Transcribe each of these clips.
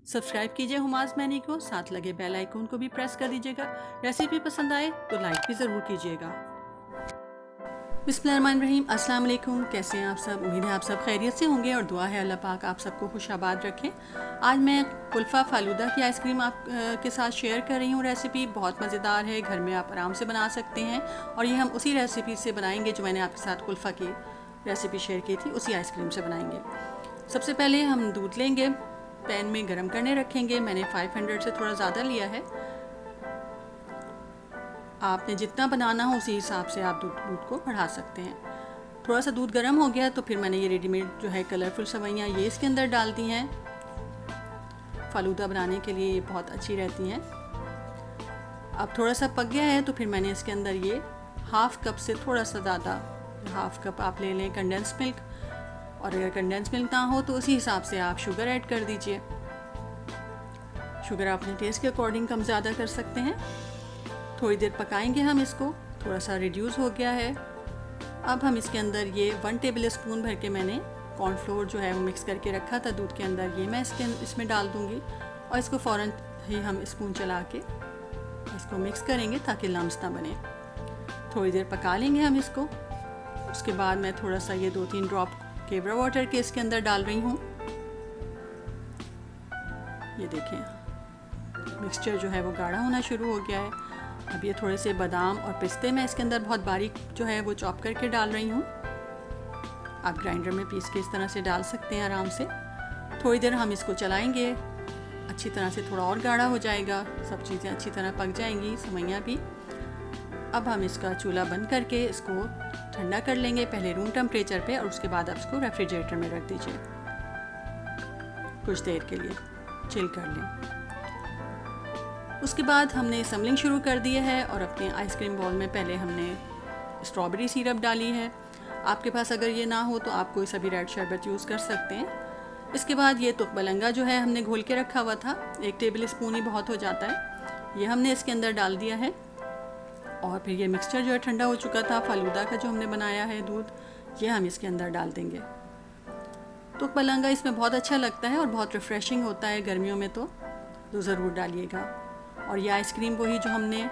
Subscribe कीजिए hummus many को, साथ लगे बेल आइकन को भी प्रेस कर दीजिएगा। रेसिपी पसंद आए तो लाइक भी ज़रूर कीजिएगा। बिस्मिल्लाहिर्रहमानिर्रहीम, अस्सलाम वालेकुम। कैसे हैं आप सब? उम्मीद है आप सब खैरियत से होंगे और दुआ है अल्लाह पाक आप सबको खुशाबाद रखें। आज मैं कुल्फ़ा फालूदा की आइसक्रीम आप के साथ शेयर कर रही हूँ। रेसिपी बहुत मज़ेदार है, घर में आप आराम से बना सकते हैं और ये हम उसी रेसिपी से बनाएंगे जो मैंने आपके साथ कुल्फ़ा की रेसिपी शेयर की थी, उसी आइसक्रीम से बनाएंगे। सबसे पहले हम दूध लेंगे, पैन में गरम करने रखेंगे। मैंने 500 से थोड़ा ज़्यादा लिया है। आपने जितना बनाना हो उसी हिसाब से आप दूध को बढ़ा सकते हैं। थोड़ा सा दूध गर्म हो गया तो फिर मैंने ये रेडीमेड जो है कलरफुल सेवइयाँ ये इसके अंदर डाल दी हैं। फालूदा बनाने के लिए ये बहुत अच्छी रहती हैं। अब थोड़ा सा पक गया है तो फिर मैंने इसके अंदर ये हाफ़ कप से थोड़ा सा ज़्यादा, हाफ़ कप आप ले लें कंडेंस मिल्क, और अगर कंडेंस मिल्क ना हो तो उसी हिसाब से आप शुगर ऐड कर दीजिए। शुगर अपने टेस्ट के अकॉर्डिंग कम ज़्यादा कर सकते हैं। थोड़ी देर पकाएंगे हम इसको। थोड़ा सा रिड्यूस हो गया है। अब हम इसके अंदर ये 1 टेबल स्पून भर के मैंने कॉर्नफ्लोर जो है वो मिक्स करके रखा था दूध के अंदर, ये मैं इसमें डाल दूँगी और इसको फ़ौरन ही हम स्पून चला के इसको मिक्स करेंगे ताकि लम्स ना बने। थोड़ी देर पका लेंगे हम इसको। उसके बाद मैं थोड़ा सा ये 2-3 ड्रॉप केवड़ा वाटर के इसके अंदर डाल रही हूँ। ये देखें मिक्सचर जो है वो गाढ़ा होना शुरू हो गया है। अब ये थोड़े से बादाम और पिस्ते मैं इसके अंदर बहुत बारीक जो है वो चॉप करके डाल रही हूँ। आप ग्राइंडर में पीस के इस तरह से डाल सकते हैं आराम से। थोड़ी देर हम इसको चलाएंगे, अच्छी तरह से थोड़ा और गाढ़ा हो जाएगा, सब चीज़ें अच्छी तरह पक जाएंगी, सेवइयाँ भी। अब हम इसका चूल्हा बंद करके इसको ठंडा कर लेंगे, पहले रूम टेम्परेचर पे, और उसके बाद आप इसको रेफ्रिजरेटर में रख दीजिए, कुछ देर के लिए चिल कर लें। उसके बाद हमने असम्बलिंग शुरू कर दी है और अपने आइसक्रीम बॉल में पहले हमने स्ट्रॉबेरी सिरप डाली है। आपके पास अगर ये ना हो तो आप कोई सा भी रेड शरबत यूज़ कर सकते हैं। इसके बाद ये तुकबलंगा जो है हमने घोल के रखा हुआ था, 1 टेबल स्पून ही बहुत हो जाता है, ये हमने इसके अंदर डाल दिया है। और फिर ये मिक्सचर जो है ठंडा हो चुका था फालूदा का जो हमने बनाया है दूध, ये हम इसके अंदर डाल देंगे। तुकबलंगा इसमें बहुत अच्छा लगता है और बहुत रिफ़्रेशिंग होता है गर्मियों में, तो ज़रूर डालिएगा। और ये आइसक्रीम वही जो हमने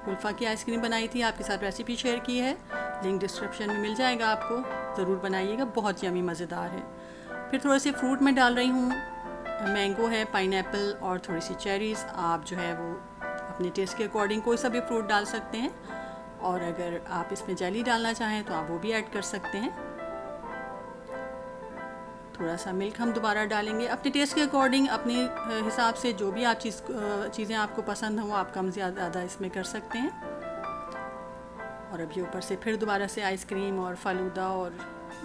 कुल्फ़ा की आइसक्रीम बनाई थी, आपके साथ रेसिपी शेयर की है, लिंक डिस्क्रिप्शन में मिल जाएगा, आपको ज़रूर बनाइएगा, बहुत यमी मज़ेदार है। फिर थोड़े से फ्रूट में डाल रही हूँ, मैंगो है, पाइनएप्पल और थोड़ी सी चेरीज़। आप जो है वो अपने टेस्ट के अकॉर्डिंग कोई सा भी फ्रूट डाल सकते हैं, और अगर आप इसमें जेली डालना चाहें तो आप वो भी ऐड कर सकते हैं। थोड़ा सा मिल्क हम दोबारा डालेंगे अपने टेस्ट के अकॉर्डिंग, अपने हिसाब से जो भी आप चीज़ें आपको पसंद हो आप कम ज़्यादा इसमें कर सकते हैं। और अब ये ऊपर से फिर दोबारा से आइसक्रीम और फालूदा और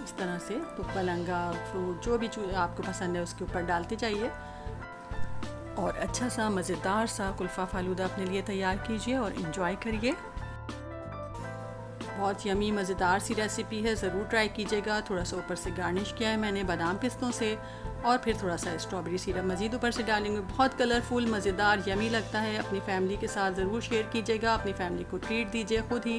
इस तरह से तुकबलंगा फ्रूट जो भी आपको पसंद है उसके ऊपर डालते जाइए और अच्छा सा मज़ेदार सा कुल्फ़ा फालूदा अपने लिए तैयार कीजिए और इन्जॉय करिए। बहुत यमी मज़ेदार सी रेसिपी है, ज़रूर ट्राई कीजिएगा। थोड़ा सा ऊपर से गार्निश किया है मैंने बादाम पिस्तों से, और फिर थोड़ा सा स्ट्रॉबेरी सिरप मज़ीद ऊपर से डालेंगे। बहुत कलरफुल, मज़ेदार, यमी लगता है। अपनी फैमिली के साथ ज़रूर शेयर कीजिएगा, अपनी फैमिली को ट्रीट दीजिए। ख़ुद ही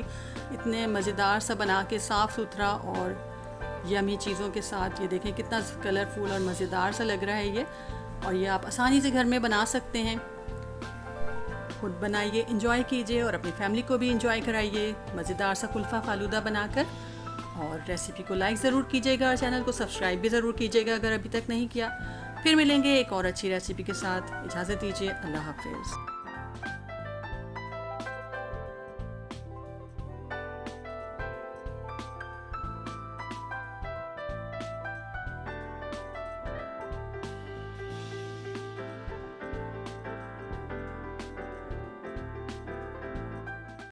इतने मज़ेदार सा बना के, साफ़ सुथरा और यमी चीज़ों के साथ, ये देखें कितना कलरफुल और मज़ेदार सा लग रहा है ये। और ये आप आसानी से घर में बना सकते हैं। खुद बनाइए, इंजॉय कीजिए और अपनी फैमिली को भी इंजॉय कराइए मज़ेदार सा कुल्फ़ा फालूदा बनाकर। और रेसिपी को लाइक ज़रूर कीजिएगा और चैनल को सब्सक्राइब भी ज़रूर कीजिएगा अगर अभी तक नहीं किया। फिर मिलेंगे एक और अच्छी रेसिपी के साथ। इजाज़त दीजिए, अल्लाह हाफ़िज़।